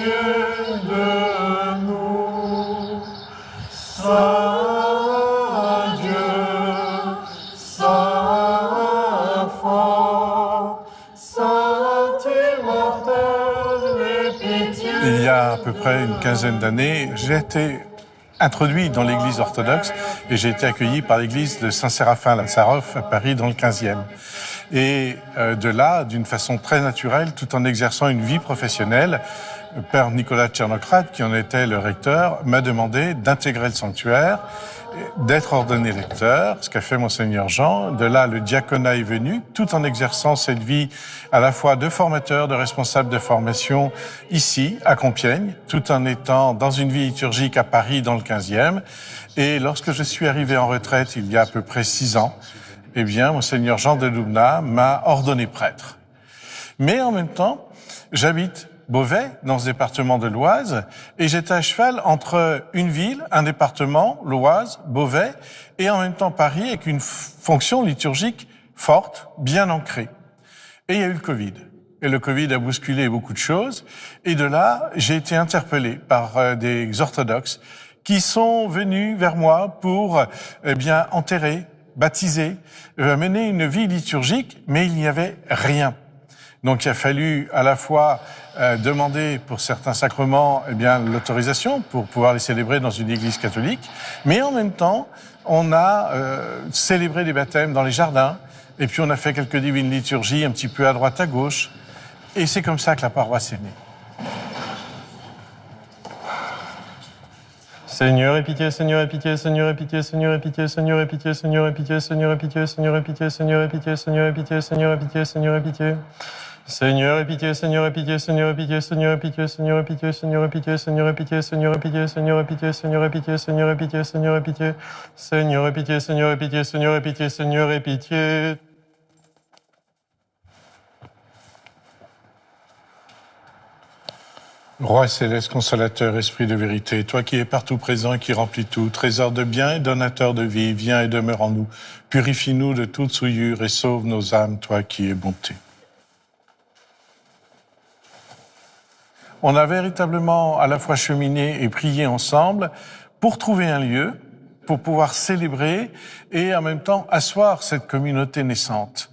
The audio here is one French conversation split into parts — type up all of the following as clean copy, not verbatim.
de nous. Saint Dieu, Saint fort, Saint immortel, aie pitié. Il y a à peu près une quinzaine d'années, j'ai été introduit dans l'église orthodoxe et j'ai été accueilli par l'église de Saint-Séraphin-Lazarov à Paris dans le 15e. Et de là, d'une façon très naturelle, tout en exerçant une vie professionnelle, Père Nicolas Tchernocrate, qui en était le recteur, m'a demandé d'intégrer le sanctuaire, d'être ordonné lecteur, ce qu'a fait Monseigneur Jean. De là, le diaconat est venu, tout en exerçant cette vie à la fois de formateur, de responsable de formation, ici, à Compiègne, tout en étant dans une vie liturgique à Paris, dans le 15e. Et lorsque je suis arrivé en retraite, il y a à peu près 6 ans, eh bien, Monseigneur Jean de Loubna m'a ordonné prêtre. Mais en même temps, j'habite Beauvais, dans ce département de l'Oise, et j'étais à cheval entre une ville, un département, l'Oise, Beauvais, et en même temps Paris, avec une fonction liturgique forte, bien ancrée. Et il y a eu le Covid. Et le Covid a bousculé beaucoup de choses. Et de là, j'ai été interpellé par des orthodoxes qui sont venus vers moi pour, enterrer, baptiser, mener une vie liturgique, mais il n'y avait rien. Donc il a fallu à la fois demander pour certains sacrements l'autorisation pour pouvoir les célébrer dans une église catholique, mais en même temps, on a célébré des baptêmes dans les jardins, et puis on a fait quelques divines liturgies un petit peu à droite à gauche, et c'est comme ça que la paroisse est née. Seigneur, aie pitié, Seigneur, aie pitié, Seigneur, aie pitié, Seigneur, aie pitié, Seigneur, aie pitié, Seigneur, aie pitié, Seigneur, aie pitié, Seigneur, aie pitié, Seigneur, aie pitié, Seigneur, aie pitié, Seigneur, aie pitié, Seigneur, aie pitié. Seigneur, aie pitié, Seigneur, aie pitié, Seigneur, aie pitié, Seigneur, aie pitié, Seigneur, aie pitié, Seigneur, aie pitié, Seigneur, aie pitié, Seigneur, aie pitié, Seigneur, aie pitié, Seigneur, aie pitié, Seigneur, aie pitié, Seigneur, aie pitié, Seigneur, aie pitié, Seigneur, aie pitié, Seigneur, aie pitié, Seigneur, aie pitié. Roi céleste, consolateur, esprit de vérité, toi qui es partout présent et qui remplis tout, trésor de bien et donateur de vie, viens et demeure en nous. Purifie-nous de toute souillure et sauve nos âmes, toi qui es bonté. On a véritablement à la fois cheminé et prié ensemble pour trouver un lieu, pour pouvoir célébrer et en même temps asseoir cette communauté naissante.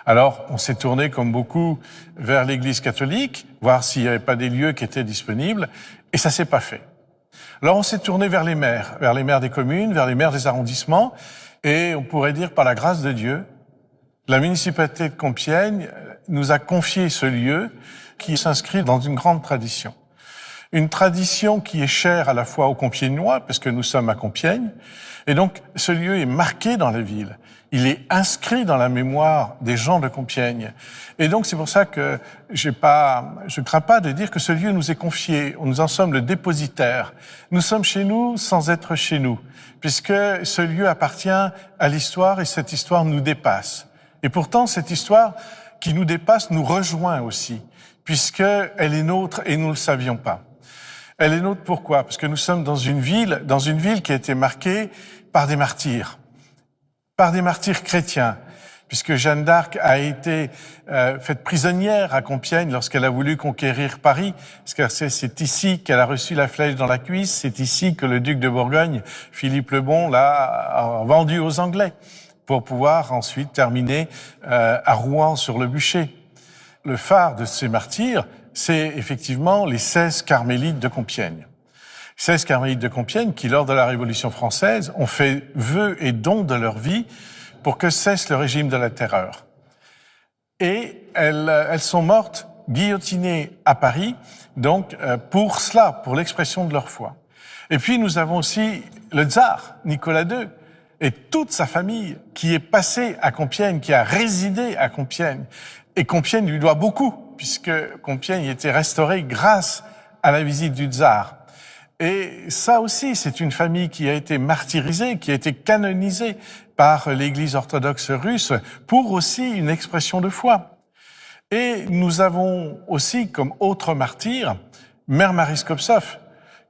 Alors, on s'est tourné, comme beaucoup, vers l'Église catholique, voir s'il n'y avait pas des lieux qui étaient disponibles, et ça s'est pas fait. Alors, on s'est tourné vers les maires des communes, vers les maires des arrondissements, et on pourrait dire, par la grâce de Dieu, la municipalité de Compiègne nous a confié ce lieu qui s'inscrit dans une grande tradition. Une tradition qui est chère à la fois aux Compiègnois, parce que nous sommes à Compiègne, et donc ce lieu est marqué dans la ville. Il est inscrit dans la mémoire des gens de Compiègne. Et donc c'est pour ça que je crains pas de dire que ce lieu nous est confié. Nous en sommes le dépositaire. Nous sommes chez nous sans être chez nous, puisque ce lieu appartient à l'histoire et cette histoire nous dépasse. Et pourtant, cette histoire qui nous dépasse nous rejoint aussi, puisqu'elle est nôtre et nous ne le savions pas. Elle est nôtre pourquoi? Parce que nous sommes dans une ville qui a été marquée par des martyrs chrétiens, puisque Jeanne d'Arc a été faite prisonnière à Compiègne lorsqu'elle a voulu conquérir Paris, parce que c'est ici qu'elle a reçu la flèche dans la cuisse, c'est ici que le duc de Bourgogne, Philippe le Bon, l'a vendu aux Anglais, pour pouvoir ensuite terminer à Rouen sur le bûcher. Le phare de ces martyrs, c'est effectivement les 16 carmélites de Compiègne. 16 carmélites de Compiègne qui, lors de la Révolution française, ont fait vœu et don de leur vie pour que cesse le régime de la terreur. Et elles sont mortes guillotinées à Paris, donc pour cela, pour l'expression de leur foi. Et puis nous avons aussi le tsar, Nicolas II, et toute sa famille qui est passée à Compiègne, qui a résidé à Compiègne. Et Compiègne lui doit beaucoup, puisque Compiègne était restaurée grâce à la visite du tsar. Et ça aussi, c'est une famille qui a été martyrisée, qui a été canonisée par l'Église orthodoxe russe pour aussi une expression de foi. Et nous avons aussi comme autre martyr Mère Marie Skobtsov,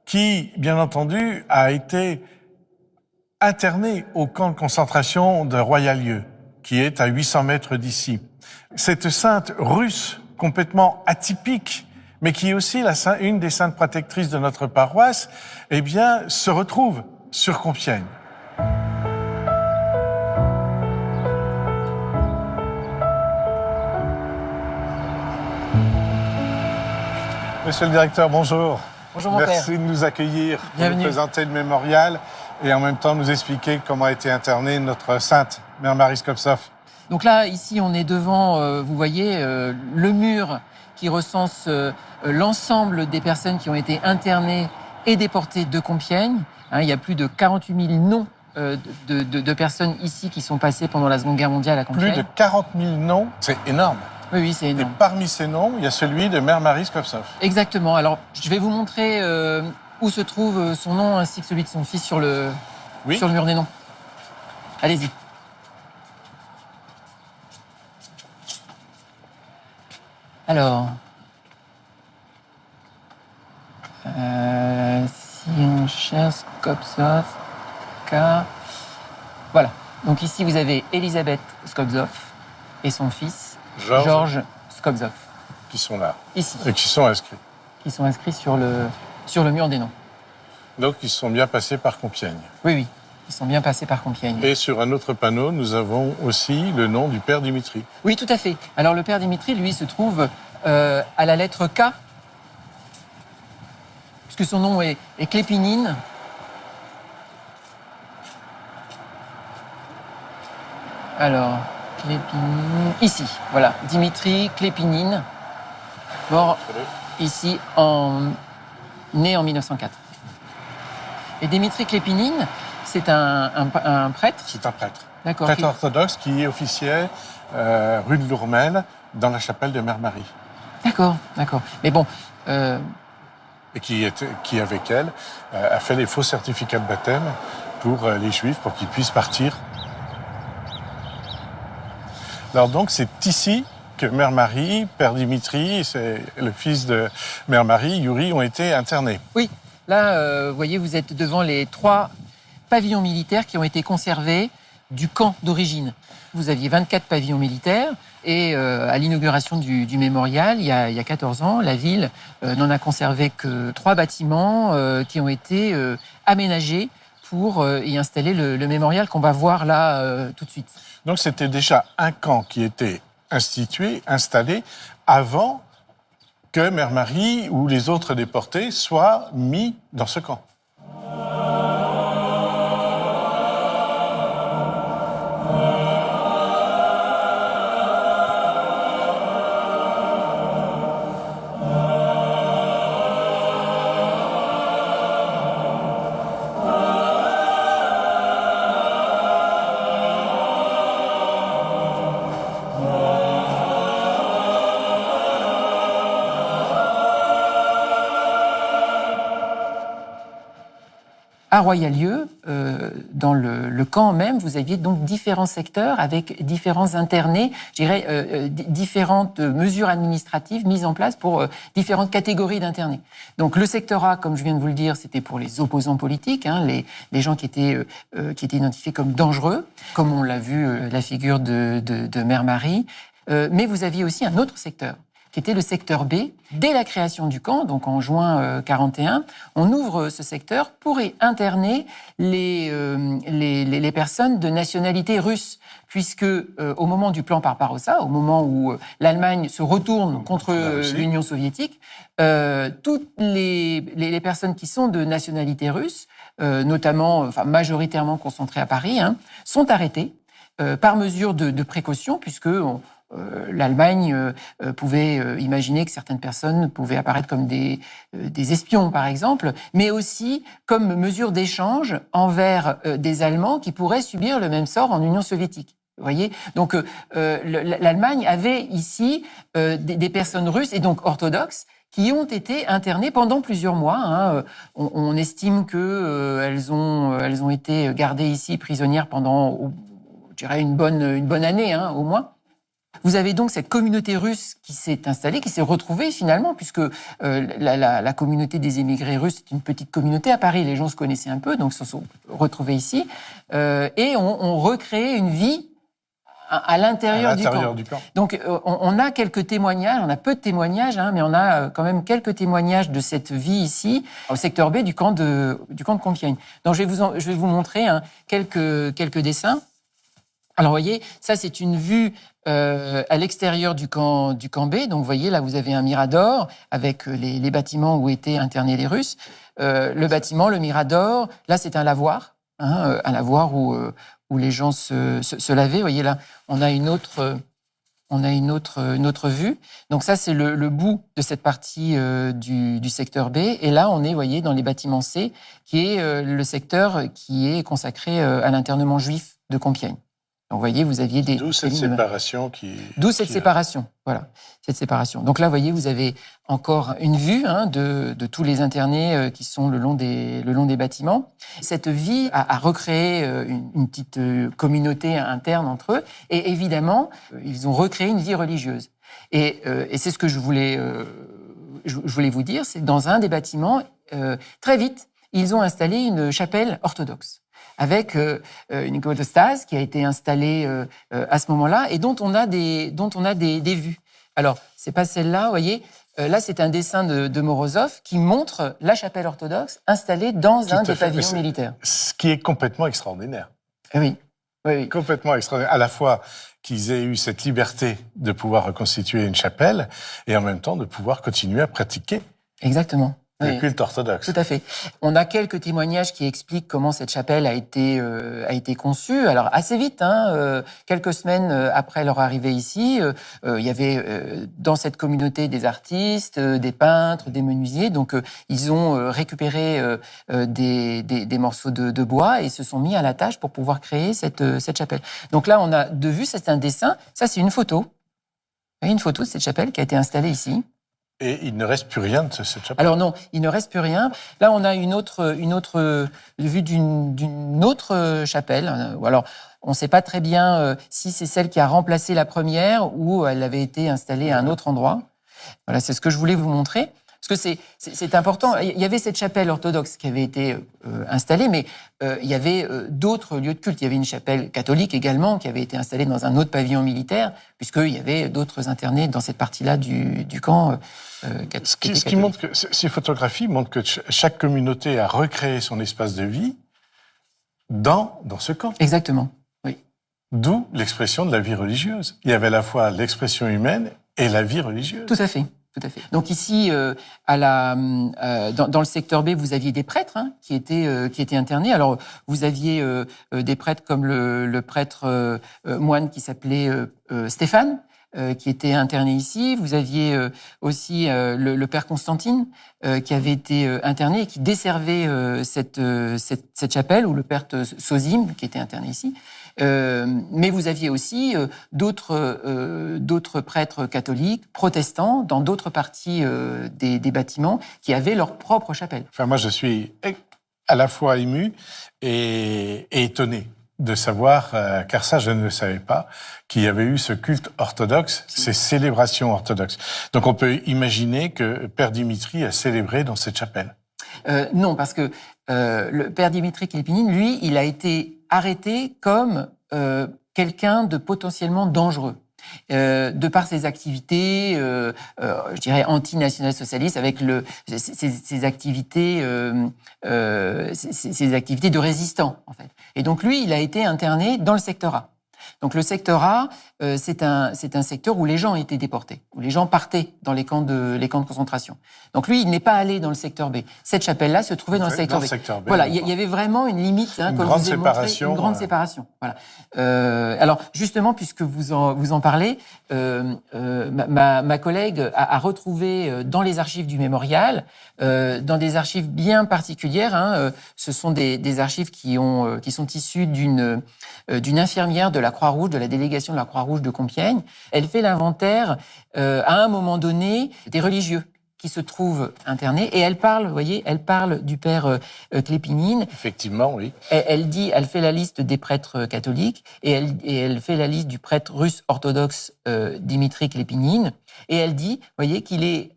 qui, bien entendu, a été internée au camp de concentration de Royalieu, qui est à 800 mètres d'ici. Cette sainte russe, complètement atypique, mais qui est aussi une des saintes protectrices de notre paroisse, eh bien, se retrouve sur Compiègne. Monsieur le directeur, bonjour. Bonjour mon père. Merci de nous accueillir, pour Bienvenue. nous présenter le mémorial et en même temps nous expliquer comment a été internée notre sainte, Mère Marie Skobtsov. Donc là, ici, on est devant, vous voyez, le mur qui recense l'ensemble des personnes qui ont été internées et déportées de Compiègne. Hein, il y a plus de 48 000 noms de personnes ici qui sont passées pendant la Seconde Guerre mondiale à Compiègne. Plus de 40 000 noms, c'est énorme. Oui, c'est Et énorme. parmi ces noms, il y a celui de Mère Marie Skobtsov. Exactement. Alors, je vais vous montrer où se trouve son nom ainsi que celui de son fils sur le mur des noms. Allez-y. Alors, si on cherche Skobtsov, voilà. Donc ici, vous avez Elisabeth Skobtsov et son fils, Georges Skobtsov. Qui sont là. Ici. Et qui sont inscrits. Qui sont inscrits sur le mur des noms. Donc, ils sont bien passés par Compiègne. Oui, oui. Ils sont bien passés par Compiègne. Et sur un autre panneau, nous avons aussi le nom du père Dimitri. Oui, tout à fait. Alors, le père Dimitri, lui, se trouve à la lettre K, puisque son nom est Klépinine. Alors, Klépinine, ici, voilà, Dimitri Klépinine, mort ici, né en 1904. Et Dimitri Klépinine, c'est un prêtre. C'est un prêtre. D'accord. Prêtre orthodoxe qui officiait rue de Lourmel dans la chapelle de Mère Marie. D'accord, d'accord. Mais bon... Et qui avec elle, a fait les faux certificats de baptême pour les Juifs, pour qu'ils puissent partir. Alors donc, c'est ici que Mère Marie, Père Dimitri, c'est le fils de Mère Marie, Yuri, ont été internés. Oui, là, vous voyez, vous êtes devant les 3 pavillons militaires qui ont été conservés du camp d'origine. Vous aviez 24 pavillons militaires et à l'inauguration du mémorial, il y a 14 ans, la ville n'en a conservé que 3 bâtiments qui ont été aménagés pour y installer le mémorial qu'on va voir là tout de suite. Donc c'était déjà un camp qui était institué, installé, avant que Mère Marie ou les autres déportés soient mis dans ce camp. À Royalieu, dans le camp même, vous aviez donc différents secteurs avec différents internés, je dirais différentes mesures administratives mises en place pour différentes catégories d'internés. Donc le secteur A, comme je viens de vous le dire, c'était pour les opposants politiques, hein, les gens qui étaient identifiés comme dangereux, comme on l'a vu la figure de Mère Marie. Mais vous aviez aussi un autre secteur, qui était le secteur B. Dès la création du camp, donc en juin 41, on ouvre ce secteur pour y interner les personnes de nationalité russe, puisque au moment du plan Barbarossa, au moment où l'Allemagne se retourne contre l'Union soviétique, toutes les personnes qui sont de nationalité russe, notamment, enfin majoritairement concentrées à Paris, hein, sont arrêtées par mesure de précaution, puisque l'Allemagne pouvait imaginer que certaines personnes pouvaient apparaître comme des espions, par exemple, mais aussi comme mesure d'échange envers des Allemands qui pourraient subir le même sort en Union soviétique. Vous voyez ? Donc, l'Allemagne avait ici des personnes russes et donc orthodoxes qui ont été internées pendant plusieurs mois. Hein. On estime qu'elles ont été gardées ici prisonnières pendant, je dirais, une bonne année, hein, au moins. Vous avez donc cette communauté russe qui s'est installée, qui s'est retrouvée finalement, puisque la communauté des émigrés russes est une petite communauté à Paris. Les gens se connaissaient un peu, donc se sont retrouvés ici. Et on recréé une vie à l'intérieur du camp. du camp. Donc, on a quelques témoignages, on a peu de témoignages, mais on a quand même quelques témoignages de cette vie ici, au secteur B du camp de Compiègne. Donc, je vais vous montrer quelques dessins. Alors, vous voyez, ça, c'est une vue à l'extérieur du camp B. Donc, vous voyez, là, vous avez un mirador avec les bâtiments où étaient internés les Russes. Le bâtiment, le mirador, là, c'est un lavoir, un lavoir où les gens se lavaient. Vous voyez, là, on a une autre vue. Donc, ça, c'est le bout de cette partie du secteur B. Et là, on est, vous voyez, dans les bâtiments C, qui est le secteur qui est consacré à l'internement juif de Compiègne. Donc, vous voyez, vous aviez des... D'où cette séparation D'où cette séparation, voilà, cette séparation. Donc là, vous voyez, vous avez encore une vue de tous les internés qui sont le long des bâtiments. Cette vie a recréé une petite communauté interne entre eux. Et évidemment, ils ont recréé une vie religieuse. Et c'est ce que je voulais vous dire, c'est que dans un des bâtiments, très vite, ils ont installé une chapelle orthodoxe, avec une icônostase qui a été installée à ce moment-là et dont on a des vues. Alors, c'est pas celle-là, vous voyez. Là, c'est un dessin de Morozov qui montre la chapelle orthodoxe installée dans un des pavillons militaires. Ce qui est complètement extraordinaire. Oui. Complètement extraordinaire. À la fois qu'ils aient eu cette liberté de pouvoir reconstituer une chapelle et en même temps de pouvoir continuer à pratiquer. Exactement. Le culte orthodoxe. Tout à fait. On a quelques témoignages qui expliquent comment cette chapelle a été conçue. Alors assez vite, quelques semaines après leur arrivée ici, il y avait dans cette communauté des artistes, des peintres, des menuisiers. Donc ils ont récupéré des morceaux de bois et se sont mis à la tâche pour pouvoir créer cette chapelle. Donc là, on a deux vues. Ça, c'est un dessin. Ça, c'est une photo. Une photo de cette chapelle qui a été installée ici. Et il ne reste plus rien de cette chapelle. Alors non, il ne reste plus rien. Là, on a une autre vue d'une autre chapelle. Alors, on ne sait pas très bien si c'est celle qui a remplacé la première ou elle avait été installée à un autre endroit. Voilà, c'est ce que je voulais vous montrer. Parce que c'est important. Il y avait cette chapelle orthodoxe qui avait été installée, mais il y avait d'autres lieux de culte. Il y avait une chapelle catholique également qui avait été installée dans un autre pavillon militaire, puisqu'il y avait d'autres internés dans cette partie-là du camp. Ce qui montre que ces photographies montrent que chaque communauté a recréé son espace de vie dans ce camp. Exactement, oui. D'où l'expression de la vie religieuse. Il y avait à la fois l'expression humaine et la vie religieuse. Tout à fait. Tout à fait. Donc ici, dans le secteur B, vous aviez des prêtres qui étaient internés. Alors vous aviez des prêtres comme le prêtre moine qui s'appelait Stéphane, qui était interné ici. Vous aviez aussi le père Constantine qui avait été interné et qui desservait cette chapelle, ou le père Sosim qui était interné ici. Mais vous aviez aussi d'autres prêtres catholiques, protestants, dans d'autres parties des bâtiments qui avaient leur propre chapelle. Enfin, moi, je suis à la fois ému et étonné de savoir, car ça, je ne le savais pas, qu'il y avait eu ce culte orthodoxe, ces célébrations orthodoxes. Donc, on peut imaginer que Père Dimitri a célébré dans cette chapelle. Non, parce que le Père Dimitri Klépinine, lui, il a été arrêté comme quelqu'un de potentiellement dangereux. De par ses activités, je dirais anti-national-socialistes, avec ses activités de résistant, en fait. Et donc lui, il a été interné dans le secteur A. Donc le secteur A, c'est un secteur où les gens étaient déportés, où les gens partaient dans les camps de concentration. Donc lui, il n'est pas allé dans le secteur B. Cette chapelle-là se trouvait dans le secteur B. Voilà, il y avait vraiment une limite, une grande séparation. Une grande séparation. Voilà. Alors justement, puisque vous en parlez, ma collègue a retrouvé dans les archives du mémorial, dans des archives bien particulières. Ce sont des archives qui sont issues d'une infirmière de la Croix-Rouge, de la délégation de la Croix-Rouge de Compiègne. Elle fait l'inventaire, à un moment donné, des religieux qui se trouvent internés, et elle parle, vous voyez, elle parle du père Klépinine. Effectivement, oui. Elle fait la liste des prêtres catholiques, et elle fait la liste du prêtre russe orthodoxe Dimitri Klépinine, et elle dit, vous voyez, qu'il est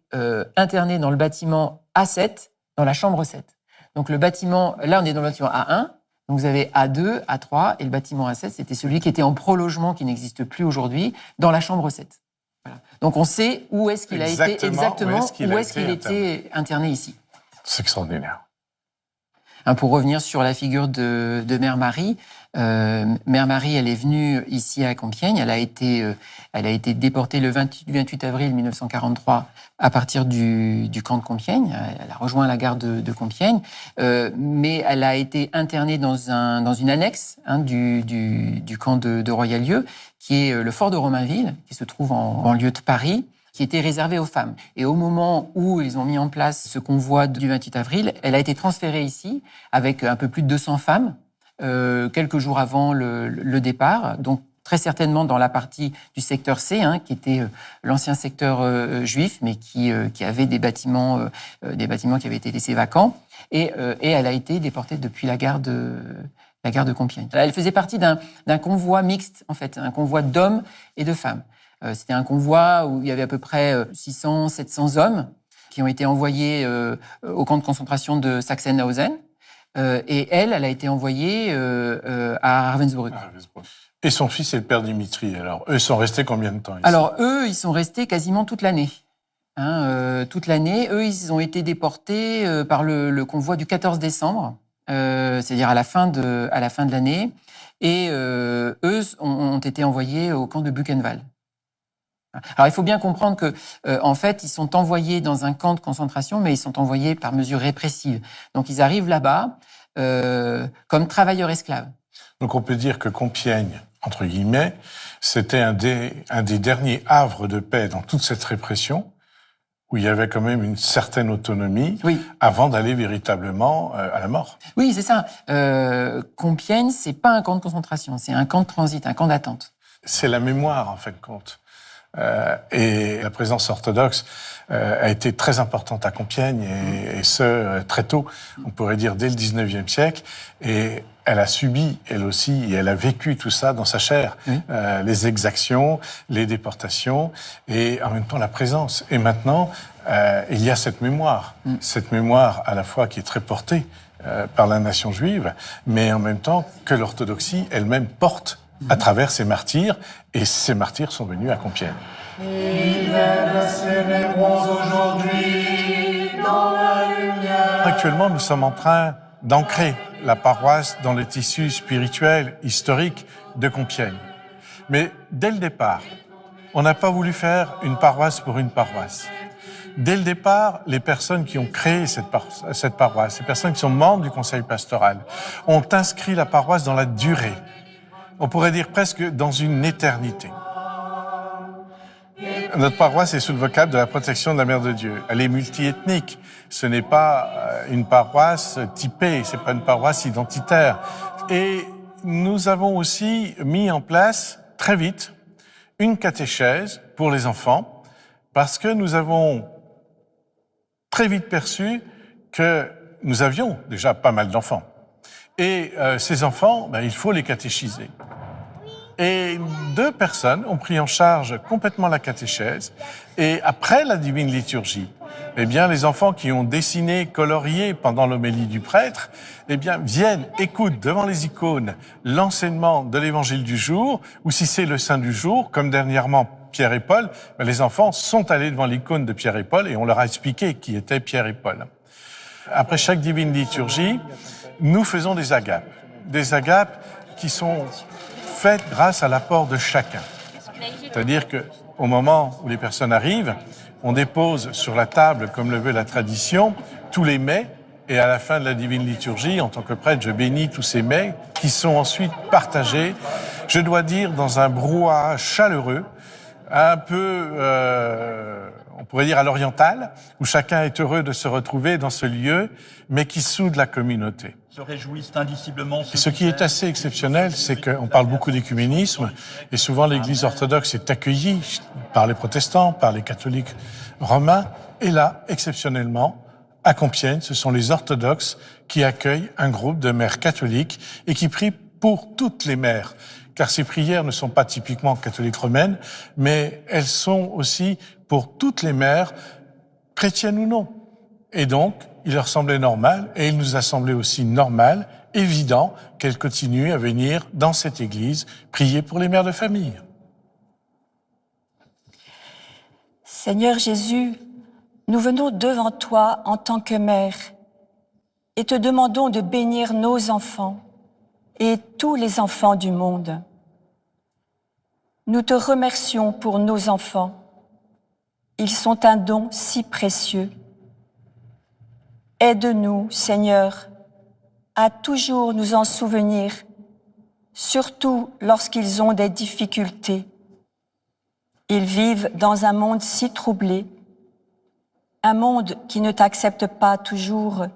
interné dans le bâtiment A7, dans la chambre 7. Donc le bâtiment, là on est dans le bâtiment A1, Donc vous avez A2, A3, et le bâtiment A7, c'était celui qui était en prologement, qui n'existe plus aujourd'hui, dans la chambre 7. Voilà. Donc on sait où est-ce qu'il a été exactement, où est-ce qu'il était interné ici. C'est extraordinaire. Pour revenir sur la figure de Mère Marie, Mère Marie, elle est venue ici à Compiègne. Elle a été déportée le 28 avril 1943 à partir du camp de Compiègne. Elle a rejoint la gare de Compiègne, mais elle a été internée dans une annexe du camp de Royalieu, qui est le fort de Romainville, qui se trouve en banlieue de Paris, qui était réservé aux femmes. Et au moment où ils ont mis en place ce convoi du 28 avril, elle a été transférée ici avec un peu plus de 200 femmes, quelques jours avant le départ. Donc, très certainement dans la partie du secteur C, qui était l'ancien secteur juif, mais qui avait des bâtiments qui avaient été laissés vacants. Et elle a été déportée depuis la gare de Compiègne. Elle faisait partie d'un convoi mixte, en fait, un convoi d'hommes et de femmes. C'était un convoi où il y avait à peu près 600, 700 hommes qui ont été envoyés au camp de concentration de Sachsenhausen. Et elle a été envoyée à Ravensbrück. Et son fils et le père Dimitri, alors, eux sont restés combien de temps ici? Alors, eux, ils sont restés quasiment toute l'année. Toute l'année. Eux, ils ont été déportés par le convoi du 14 décembre, c'est-à-dire à la fin de l'année. Et eux ont été envoyés au camp de Buchenwald. Alors, il faut bien comprendre que, en fait, ils sont envoyés dans un camp de concentration, mais ils sont envoyés par mesure répressive. Donc, ils arrivent là-bas comme travailleurs esclaves. Donc, on peut dire que Compiègne, entre guillemets, c'était un des derniers havres de paix dans toute cette répression, où il y avait quand même une certaine autonomie, oui, avant d'aller véritablement à la mort. Oui, c'est ça. Compiègne, c'est pas un camp de concentration, c'est un camp de transit, un camp d'attente. C'est la mémoire, en fin de compte. Et la présence orthodoxe a été très importante à Compiègne, et ce, très tôt, on pourrait dire dès le 19e siècle. Et elle a subi, elle aussi, et elle a vécu tout ça dans sa chair. Oui. Les exactions, les déportations, et en même temps la présence. Et maintenant, il y a cette mémoire à la fois qui est très portée par la nation juive, mais en même temps que l'orthodoxie elle-même porte à travers ces martyrs, et ces martyrs sont venus à Compiègne. Actuellement, nous sommes en train d'ancrer la paroisse dans le tissu spirituel, historique de Compiègne. Mais dès le départ, on n'a pas voulu faire une paroisse pour une paroisse. Dès le départ, les personnes qui ont créé cette paroisse, les personnes qui sont membres du conseil pastoral, ont inscrit la paroisse dans la durée. On pourrait dire presque dans une éternité. Notre paroisse est sous le vocable de la protection de la Mère de Dieu. Elle est multiethnique. Ce n'est pas une paroisse typée, c'est pas une paroisse identitaire. Et nous avons aussi mis en place, très vite, une catéchèse pour les enfants, parce que nous avons très vite perçu que nous avions déjà pas mal d'enfants. Et ces enfants, il faut les catéchiser. Et 2 personnes ont pris en charge complètement la catéchèse. Et après la divine liturgie, les enfants qui ont dessiné, colorié pendant l'homélie du prêtre, viennent, écoutent devant les icônes l'enseignement de l'évangile du jour, ou si c'est le saint du jour, comme dernièrement Pierre et Paul, les enfants sont allés devant l'icône de Pierre et Paul et on leur a expliqué qui étaient Pierre et Paul. Après chaque divine liturgie, nous faisons des agapes qui sont faites grâce à l'apport de chacun. C'est-à-dire qu'au moment où les personnes arrivent, on dépose sur la table, comme le veut la tradition, tous les mets, et à la fin de la divine liturgie, en tant que prêtre, je bénis tous ces mets qui sont ensuite partagés, je dois dire, dans un brouhaha chaleureux, un peu, on pourrait dire à l'oriental, où chacun est heureux de se retrouver dans ce lieu, mais qui soude la communauté. Se réjouissent indiciblement. Et ce qui est assez exceptionnel, c'est qu'on parle beaucoup d'écuménisme, et souvent l'Église orthodoxe est accueillie par les protestants, par les catholiques romains, et là, exceptionnellement, à Compiègne, ce sont les orthodoxes qui accueillent un groupe de mères catholiques et qui prient pour toutes les mères, car ces prières ne sont pas typiquement catholiques romaines, mais elles sont aussi pour toutes les mères, chrétiennes ou non. Et donc, il leur semblait normal, et il nous a semblé aussi normal, évident qu'elle continue à venir dans cette église prier pour les mères de famille. Seigneur Jésus, nous venons devant toi en tant que mère et te demandons de bénir nos enfants et tous les enfants du monde. Nous te remercions pour nos enfants. Ils sont un don si précieux. Aide-nous, Seigneur, à toujours nous en souvenir, surtout lorsqu'ils ont des difficultés. Ils vivent dans un monde si troublé, un monde qui ne t'accepte pas toujours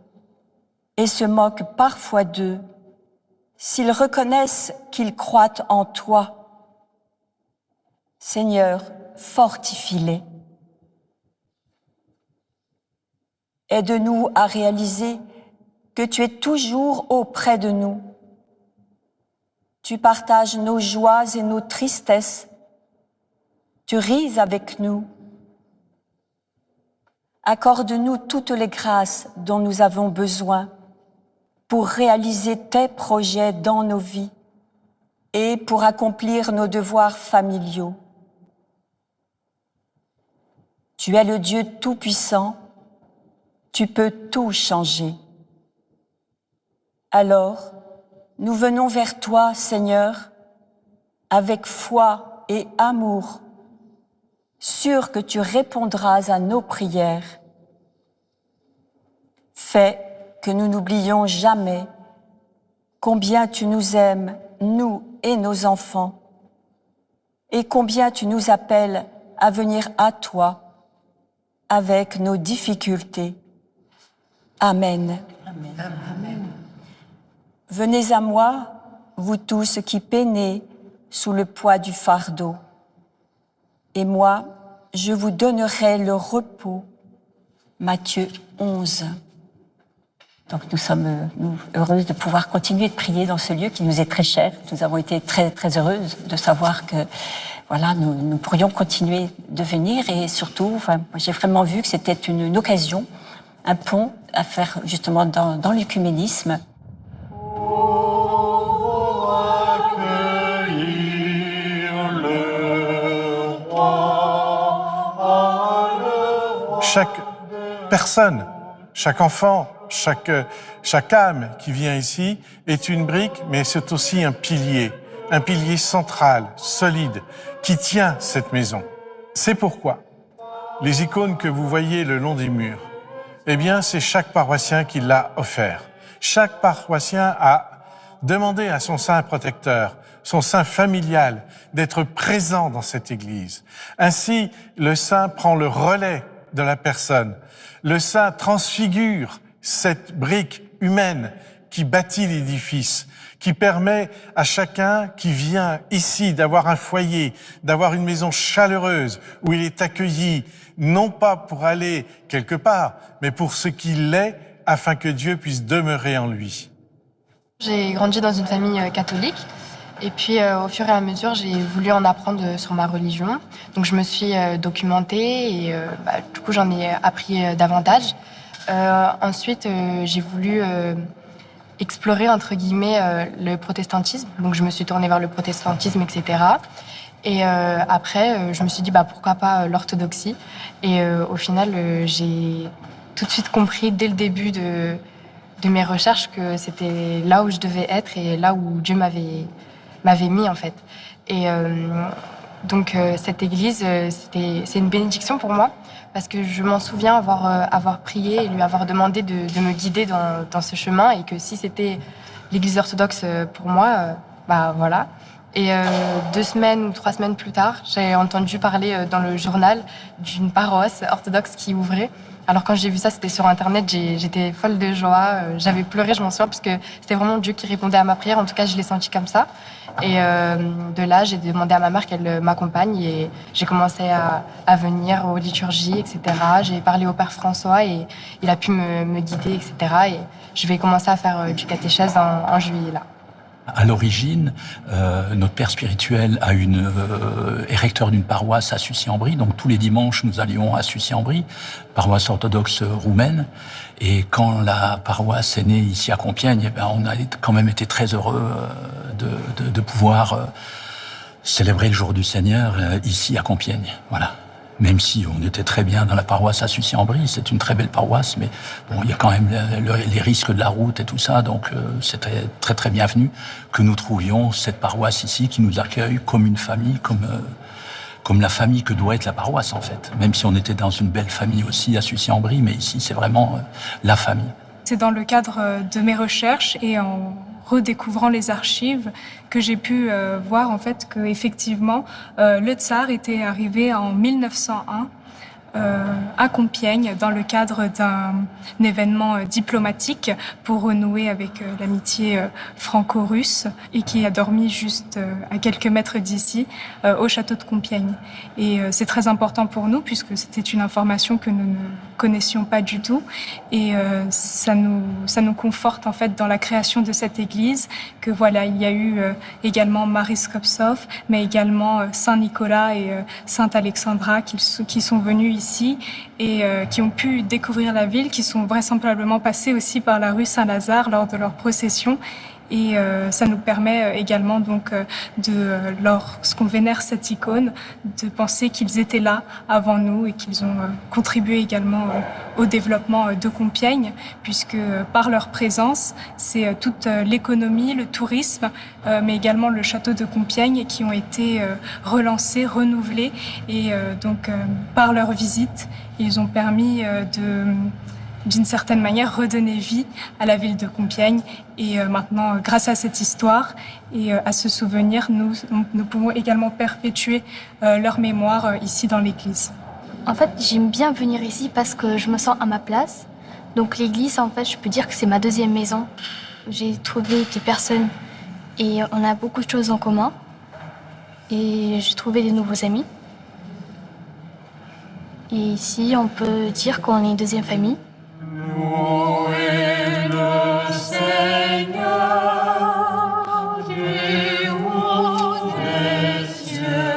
et se moque parfois d'eux, s'ils reconnaissent qu'ils croient en toi. Seigneur, fortifie-les. Aide-nous à réaliser que tu es toujours auprès de nous. Tu partages nos joies et nos tristesses. Tu ris avec nous. Accorde-nous toutes les grâces dont nous avons besoin pour réaliser tes projets dans nos vies et pour accomplir nos devoirs familiaux. Tu es le Dieu tout-puissant, tu peux tout changer. Alors, nous venons vers toi, Seigneur, avec foi et amour, sûrs que tu répondras à nos prières. Fais que nous n'oublions jamais combien tu nous aimes, nous et nos enfants, et combien tu nous appelles à venir à toi avec nos difficultés. Amen. Amen. Amen. Venez à moi, vous tous qui peinez sous le poids du fardeau, et moi, je vous donnerai le repos. Matthieu 11. Donc nous sommes heureuses de pouvoir continuer de prier dans ce lieu qui nous est très cher. Nous avons été très très heureuses de savoir que voilà, nous pourrions continuer de venir et surtout, enfin, j'ai vraiment vu que c'était une occasion, un pont à faire justement dans l'œcuménisme. Chaque personne, chaque enfant, chaque âme qui vient ici est une brique, mais c'est aussi un pilier central, solide, qui tient cette maison. C'est pourquoi les icônes que vous voyez le long des murs, eh bien, c'est chaque paroissien qui l'a offert. Chaque paroissien a demandé à son saint protecteur, son saint familial, d'être présent dans cette église. Ainsi, le saint prend le relais de la personne. Le saint transfigure cette brique humaine qui bâtit l'édifice, qui permet à chacun qui vient ici d'avoir un foyer, d'avoir une maison chaleureuse où il est accueilli, non pas pour aller quelque part, mais pour ce qu'il est, afin que Dieu puisse demeurer en lui. J'ai grandi dans une famille catholique. Et puis, au fur et à mesure, j'ai voulu en apprendre sur ma religion. Donc, je me suis documentée et du coup, j'en ai appris davantage. Ensuite, j'ai voulu explorer, entre guillemets, le protestantisme. Donc, je me suis tournée vers le protestantisme, etc. Et après, je me suis dit, pourquoi pas l'orthodoxie. Et au final, j'ai tout de suite compris, dès le début de mes recherches, que c'était là où je devais être et là où Dieu m'avait mis, en fait. Et donc, cette église, c'est une bénédiction pour moi, parce que je m'en souviens avoir prié et lui avoir demandé de me guider dans ce chemin, et que si c'était l'église orthodoxe pour moi, voilà. Et 2 semaines ou 3 semaines plus tard, j'ai entendu parler dans le journal d'une paroisse orthodoxe qui ouvrait. Alors quand j'ai vu ça, c'était sur Internet, j'étais folle de joie, j'avais pleuré, je m'en souviens, parce que c'était vraiment Dieu qui répondait à ma prière. En tout cas, je l'ai senti comme ça. Et de là, j'ai demandé à ma mère qu'elle m'accompagne, et j'ai commencé à venir aux liturgies, etc. J'ai parlé au Père François et il a pu me guider, etc. Et je vais commencer à faire du catéchèse en juillet, là. À l'origine, notre père spirituel est recteur d'une paroisse à Sucy-en-Brie, donc tous les dimanches nous allions à Sucy-en-Brie, paroisse orthodoxe roumaine. Et quand la paroisse est née ici à Compiègne, eh ben, on a quand même été très heureux de pouvoir célébrer le jour du Seigneur ici à Compiègne. Voilà. Même si on était très bien dans la paroisse à Sucy-en-Brie, c'est une très belle paroisse, mais bon, il y a quand même les risques de la route et tout ça, donc c'était très très bienvenu que nous trouvions cette paroisse ici qui nous accueille comme une famille, comme la famille que doit être la paroisse en fait. Même si on était dans une belle famille aussi à Sucy-en-Brie, mais ici c'est vraiment la famille. C'est dans le cadre de mes recherches et en redécouvrant les archives que j'ai pu voir en fait que effectivement le tsar était arrivé en 1901 à Compiègne dans le cadre d'un événement diplomatique pour renouer avec l'amitié franco-russe et qui a dormi juste à quelques mètres d'ici au château de Compiègne. Et c'est très important pour nous puisque c'était une information que nous ne connaissions pas du tout et ça nous conforte en fait dans la création de cette église que voilà, il y a eu également Marie Skoptsov mais également Saint-Nicolas et Sainte-Alexandra qui sont venus ici et qui ont pu découvrir la ville, qui sont vraisemblablement passés aussi par la rue Saint-Lazare lors de leur procession. Et ça nous permet également, donc, lorsqu'on vénère cette icône, de penser qu'ils étaient là avant nous et qu'ils ont contribué également au développement de Compiègne, puisque par leur présence, c'est toute l'économie, le tourisme, mais également le château de Compiègne qui ont été relancés, renouvelés. Et donc, par leur visite, ils ont permis d'une certaine manière, redonner vie à la ville de Compiègne. Et maintenant, grâce à cette histoire et à ce souvenir, nous pouvons également perpétuer leur mémoire ici dans l'église. En fait, j'aime bien venir ici parce que je me sens à ma place. Donc l'église, en fait, je peux dire que c'est ma deuxième maison. J'ai trouvé des personnes et on a beaucoup de choses en commun. Et j'ai trouvé des nouveaux amis. Et ici, on peut dire qu'on est une deuxième famille. Louez le Seigneur du haut des cieux,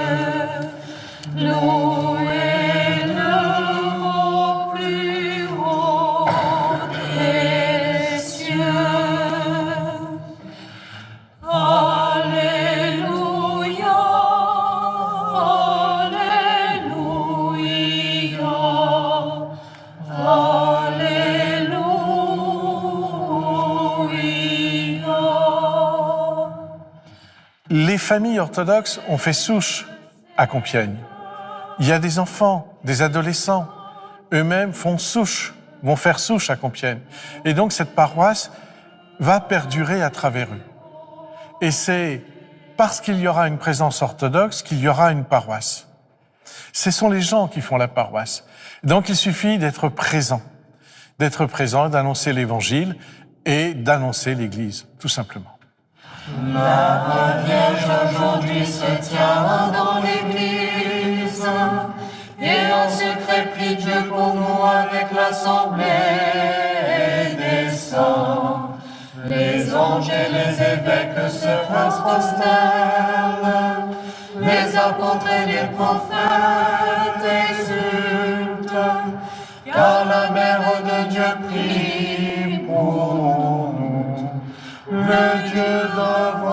louez-le au plus haut des cieux. Alléluia, Les familles orthodoxes ont fait souche à Compiègne. Il y a des enfants, des adolescents, eux-mêmes font souche, vont faire souche à Compiègne. Et donc cette paroisse va perdurer à travers eux. Et c'est parce qu'il y aura une présence orthodoxe qu'il y aura une paroisse. Ce sont les gens qui font la paroisse. Donc il suffit d'être présent, d'annoncer l'évangile et d'annoncer l'Église, tout simplement. La Vierge aujourd'hui se tient dans l'église et en secret prie Dieu pour nous avec l'assemblée des saints. Les anges et les évêques se prosternent, les apôtres et les prophètes exultent, car la Mère de Dieu prie pour nous. Le Dieu d'avoir